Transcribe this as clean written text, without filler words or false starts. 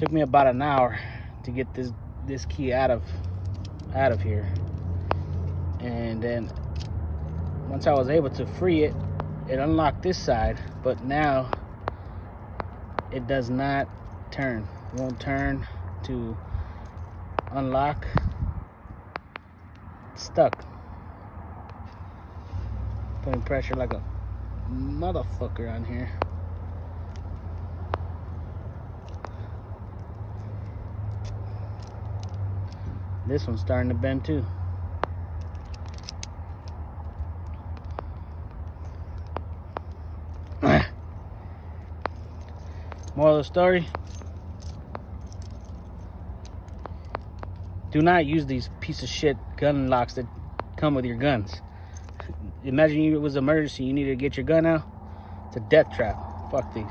Took me about an hour to get this key out of here. And then once I was able to free it, it unlocked this side, but now it does not turn. It won't turn to unlock. It's stuck. Putting pressure like a motherfucker on here. This one's starting to bend too. Moral of the story: do not use these piece of shit gun locks that come with your guns. Imagine it was an emergency, you needed to get your gun out. It's a death trap. Fuck these.